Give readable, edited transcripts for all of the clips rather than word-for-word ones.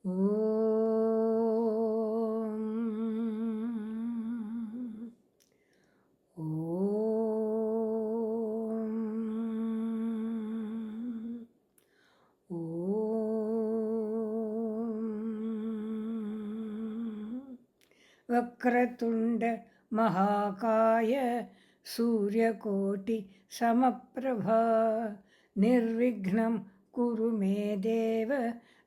ಓಂ ಓಂ ಓಂ ವಕ್ರತುಂಡ ಮಹಾಕಾಯ ಸೂರ್ಯಕೋಟಿ ಸಮಪ್ರಭಾ ನಿರ್ವಿಘ್ನಂ ಕುರು ಮೇ ದೇವ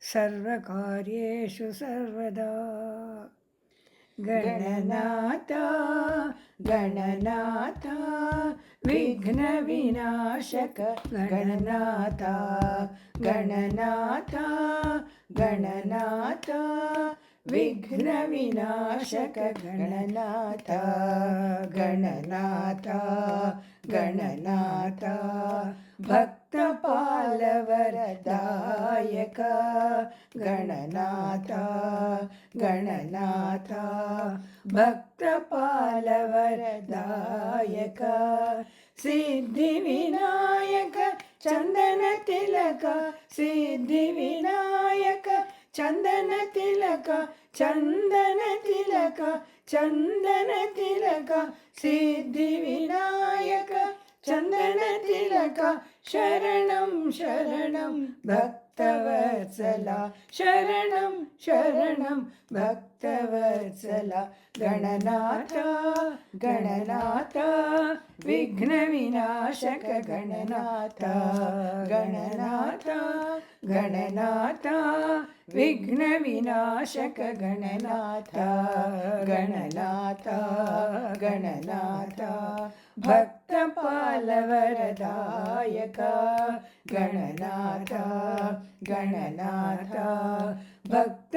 ಸರ್ವಕಾರ್ಯೇಷು ಸರ್ವದಾ. ಗಣನಾಥ ಗಣನಾಥ ವಿಘ್ನ ವಿನಾಶಕ ಗಣನಾಥ ಗಣನಾಥ ಗಣನಾಥ ವಿಘ್ನ ವಿನಾಶಕ ಗಣನಾಥ ಗಣನಾಥ ಗಣನಾಥ ಭಕ್ತ ಪಾಲವರದಾಯಕ ಗಣನಾಥ ಗಣನಾಥ ಭಕ್ತ ಪಾಲವರದಾಯಕ ಸಿದ್ಧಿ ವಿನಾಯಕ ಚಂದನ ತಿಲಕ ಸಿದ್ಧಿ ವಿನಾಯಕ ಚಂದನ ತಿಲಕ ಚಂದನ ತಿಲಕ ಚಂದನ ತಿಲಕ ಸಿದ್ಧಿ ವಿನಾಯಕ ಚಂದನ ತಿಲಕ ಶರಣಂ ಶರಣಂ ಭಕ್ತವತ್ಸಲ ಶರಣಂ ಶರಣಂ ಭಕ್ತವತ್ಸಲ ಗಣನಾಥ ಗಣನಾಥ ವಿಘ್ನ ವಿನಾಶಕ ಗಣನಾಥ ಗಣನಾಥ ಗಣನಾಥ ವಿಘ್ನ ವಿನಾಶಕ ಗಣನಾಥ ಗಣನಾಥ ಗಣನಾಥ ಭಕ್ತ ಪಾಲವರದಾಯಕ ಗಣನಾಥ ಗಣನಾಥ ಭಕ್ತ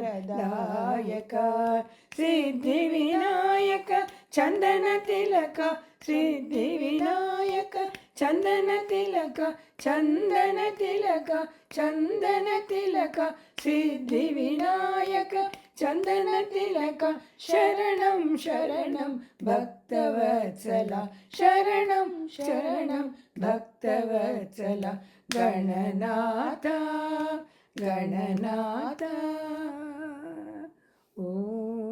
ಪಾಲವರದಾಯಕ ಸಿದ್ಧಿ ವಿನಾಯಕ ಚಂದನ ತಿಲಕ ಸಿದ್ಧಿ ವಿನಾಯಕ ಚಂದನ ತಿಲಕ ಚಂದನ ತಿಲಕ ಚಂದನ ತಿಲಕ ಸಿದ್ಧಿ ವಿನಾಯಕ ಚಂದನ ತಿಲಕ ಶರಣಂ ಶರಣಂ ಭಕ್ತವತ್ಸಲ ಶರಣಂ ಶರಣಂ ಭಕ್ತವತ್ಸಲ ಗಣನಾಥ ಗಣನಾಥ ಓಂ